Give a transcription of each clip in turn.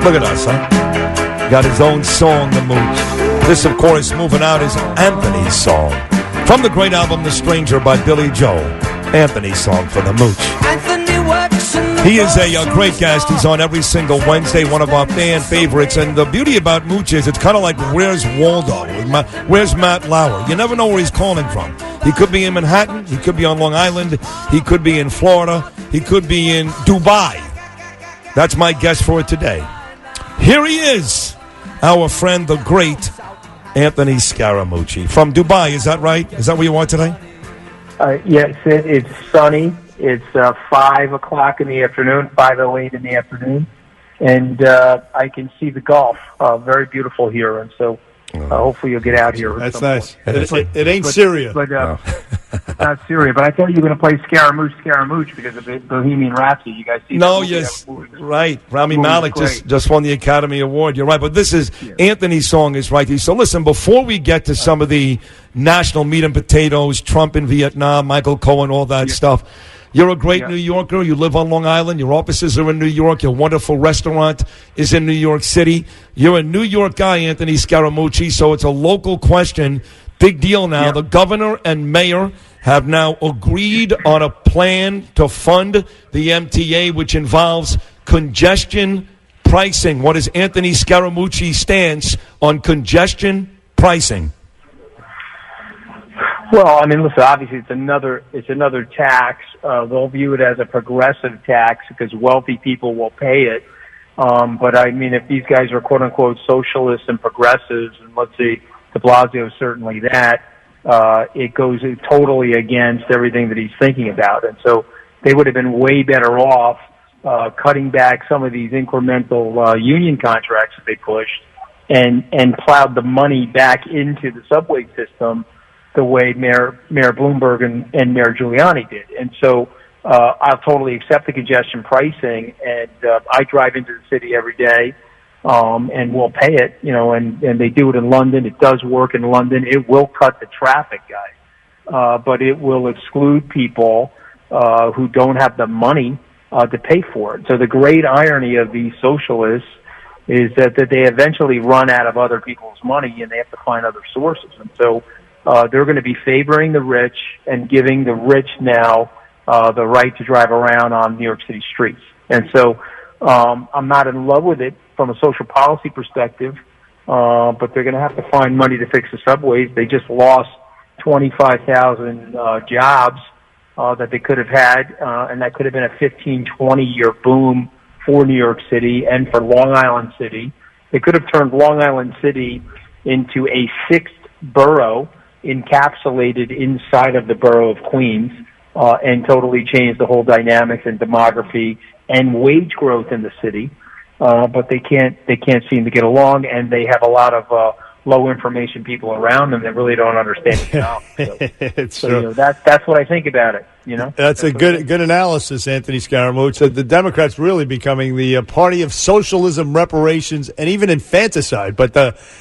Look at us, huh? Got his own song, The Mooch. This, of course, moving out is Anthony's song. From the great album The Stranger by Billy Joel. Anthony's song for The Mooch. He is a great guest. He's on every single Wednesday, one of our fan favorites. And the beauty about Mooch is it's kind of like Where's Waldo? Where's Matt Lauer? You never know where he's calling from. He could be in Manhattan. He could be on Long Island. He could be in Florida. He could be in Dubai. That's my guess for today. Here he is, our friend, the great Anthony Scaramucci from Dubai. Is that right? Is that where you are today? Yes, it's sunny. It's 5 o'clock in the afternoon, 5:08 in the afternoon, and I can see the Gulf. Very beautiful here, and so hopefully you'll get out here. That's nice. It ain't Syria. But not Syria. But I thought you were going to play Scaramucci because of the Bohemian Rhapsody. You guys see? No, yes, right. Rami Malek just won the Academy Award. You're right, but this is Anthony's song is right. So listen, before we get to some of the national meat and potatoes, Trump in Vietnam, Michael Cohen, all that stuff. You're a great New Yorker. You live on Long Island. Your offices are in New York. Your wonderful restaurant is in New York City. You're a New York guy, Anthony Scaramucci, so it's a local question. Big deal now. The governor and mayor have now agreed on a plan to fund the MTA, which involves congestion pricing. What is Anthony Scaramucci's stance on congestion pricing? Well, I mean, listen, obviously it's another tax. They'll view it as a progressive tax because wealthy people will pay it. But I mean, if these guys are quote unquote socialists and progressives, and let's see, de Blasio is certainly that, it goes totally against everything that he's thinking about. And so they would have been way better off cutting back some of these incremental union contracts that they pushed and plowed the money back into the subway system the way Mayor Bloomberg and Mayor Giuliani did. And so I'll totally accept the congestion pricing, and I drive into the city every day, and we'll pay it, and they do it in London. It does work in London. It will cut the traffic, guys, but it will exclude people who don't have the money to pay for it. So the great irony of these socialists is that they eventually run out of other people's money, and they have to find other sources. And so they're going to be favoring the rich and giving the rich now the right to drive around on New York City streets. And so I'm not in love with it from a social policy perspective, but they're going to have to find money to fix the subways. They just lost 25,000 jobs that they could have had, and that could have been a 15, 20-year boom for New York City and for Long Island City. They could have turned Long Island City into a sixth borough encapsulated inside of the borough of Queens, and totally changed the whole dynamics and demography and wage growth in the city. But they can't seem to get along, and they have a lot of low information people around them that really don't understand economics. So that's what I think about it. That's a good analysis, Anthony Scaramucci. The Democrats really becoming the party of socialism, reparations, and even infanticide. But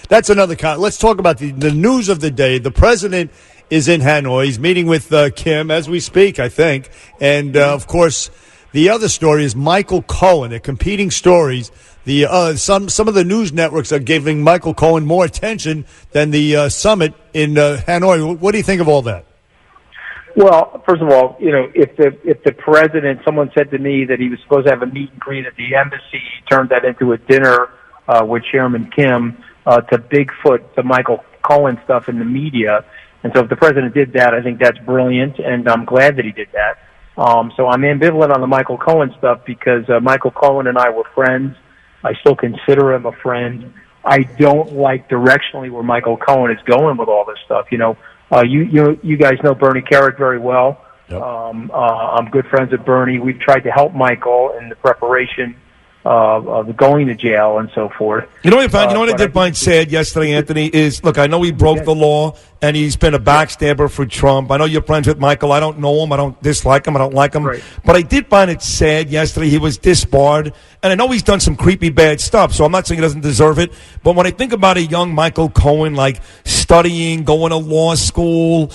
that's another. Let's talk about the news of the day. The president is in Hanoi. He's meeting with Kim as we speak, I think. And of course, the other story is Michael Cohen. They're competing stories. Some of the news networks are giving Michael Cohen more attention than the summit in Hanoi. What do you think of all that? Well, first of all, if the president, someone said to me that he was supposed to have a meet and greet at the embassy, he turned that into a dinner with Chairman Kim, to Bigfoot, to Michael Cohen stuff in the media. And so if the president did that, I think that's brilliant, and I'm glad that he did that. So I'm ambivalent on the Michael Cohen stuff because Michael Cohen and I were friends. I still consider him a friend. I don't like directionally where Michael Cohen is going with all this stuff. You guys know Bernie Carrick very well. Yep. I'm good friends with Bernie. We've tried to help Michael in the preparation of going to jail and so forth. You know what I did find sad yesterday, Anthony, is, look, I know he broke the law, and he's been a backstabber for Trump. I know you're friends with Michael. I don't know him. I don't dislike him. I don't like him. Right. But I did find it sad yesterday. He was disbarred, and I know he's done some creepy bad stuff, so I'm not saying he doesn't deserve it. But when I think about a young Michael Cohen, like studying, going to law school,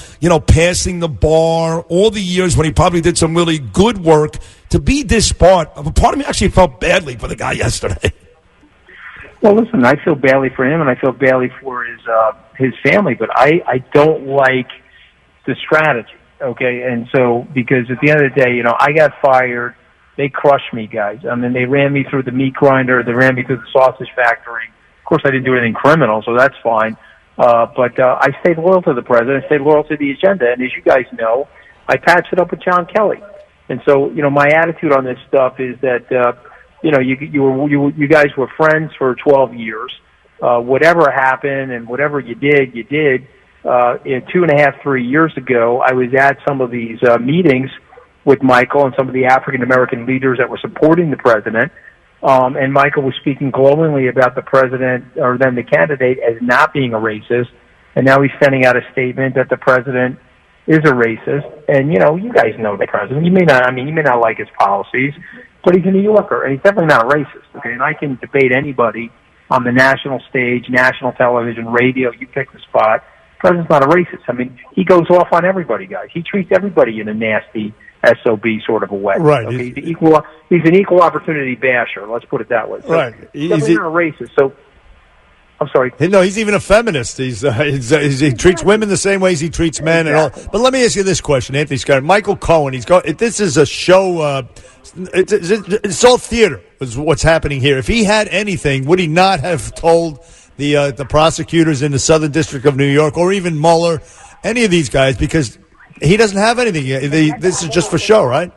passing the bar, all the years when he probably did some really good work, to be disbarred, a part of me actually felt badly for the guy yesterday. Well, listen, I feel badly for him, and I feel badly for his family, but I don't like the strategy, okay? And so, because at the end of the day, I got fired. They crushed me, guys. I mean, they ran me through the meat grinder. They ran me through the sausage factory. Of course, I didn't do anything criminal, so that's fine. But I stayed loyal to the president. I stayed loyal to the agenda. And as you guys know, I patched it up with John Kelly. And so, my attitude on this stuff is that, you guys were friends for 12 years. Whatever happened and whatever you did, you did. 2.5, 3 years ago, I was at some of these meetings with Michael and some of the African American leaders that were supporting the president. And Michael was speaking glowingly about the president, or then the candidate, as not being a racist. And now he's sending out a statement that the president is a racist. And, you guys know the president. You may not like his policies, but he's a New Yorker, and he's definitely not a racist, okay? And I can debate anybody on the national stage, national television, radio, you pick the spot. The president's not a racist. I mean, he goes off on everybody, guys. He treats everybody in a nasty SOB sort of a way. Right. Okay? He's an equal opportunity basher, let's put it that way. So right. He's definitely not a racist, so... I'm sorry. No, he's even a feminist. He treats women the same way as he treats men and all. But let me ask you this question, Anthony Scott. Michael Cohen, this is a show, it's all theater is what's happening here. If he had anything, would he not have told the prosecutors in the Southern District of New York, or even Mueller, any of these guys, because he doesn't have anything. This is just for show, right?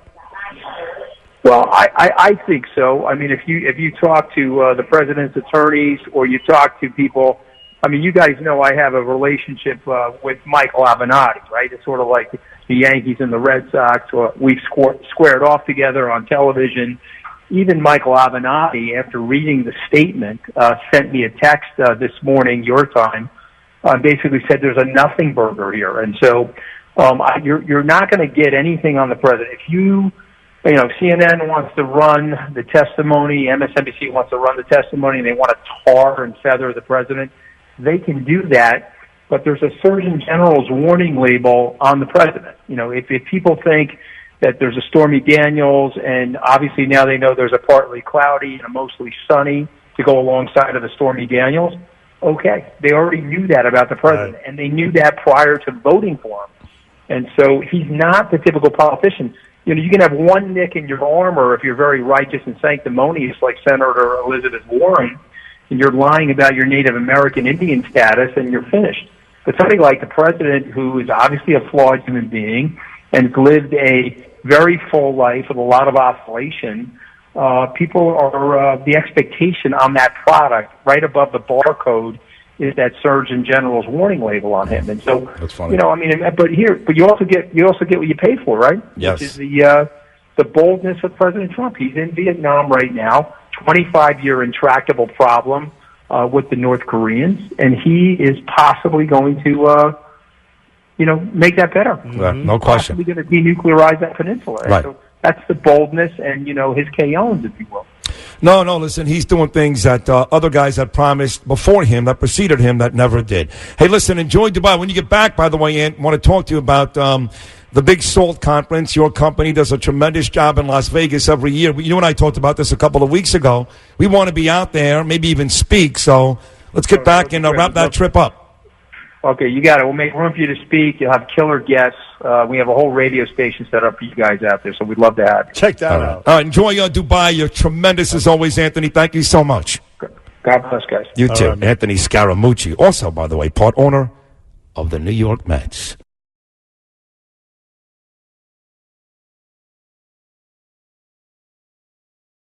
Well, I think so. I mean, if you talk to the president's attorneys, or you talk to people, I mean, you guys know I have a relationship with Michael Avenatti, right? It's sort of like the Yankees and the Red Sox. We've squared off together on television. Even Michael Avenatti, after reading the statement, sent me a text this morning, your time, basically said there's a nothing burger here. And so you're not going to get anything on the president. If CNN wants to run the testimony, MSNBC wants to run the testimony, and they want to tar and feather the president, they can do that, but there's a Surgeon General's warning label on the president. If people think that there's a Stormy Daniels, and obviously now they know there's a partly cloudy and a mostly sunny to go alongside of the Stormy Daniels, okay, they already knew that about the president, and they knew that prior to voting for him. And so he's not the typical politician. You can have one nick in your armor if you're very righteous and sanctimonious, like Senator Elizabeth Warren, and you're lying about your Native American Indian status, and you're finished. But somebody like the president, who is obviously a flawed human being and has lived a very full life with a lot of oscillation, people are the expectation on that product right above the barcode is that Surgeon General's warning label on him. And so, that's funny. But you also get what you pay for, right? Yes. Which is the boldness of President Trump. He's in Vietnam right now, 25-year intractable problem with the North Koreans, and he is possibly going to, make that better. No question. Possibly going to denuclearize that peninsula. Right. So that's the boldness and, his K-Owns, if you will. No, listen, he's doing things that other guys had promised before him, that preceded him, that never did. Hey, listen, enjoy Dubai. When you get back, by the way, Ant, I want to talk to you about the Big Salt Conference. Your company does a tremendous job in Las Vegas every year. You and I talked about this a couple of weeks ago. We want to be out there, maybe even speak, so let's get back and wrap that trip up. Okay, you got it. We'll make room for you to speak. You'll have killer guests. We have a whole radio station set up for you guys out there, so we'd love to have you. Check that out. All right, enjoy Dubai. You're tremendous as always, Anthony. Thank you so much. God bless, guys. You too. Right, Anthony Scaramucci, also, by the way, part owner of the New York Mets.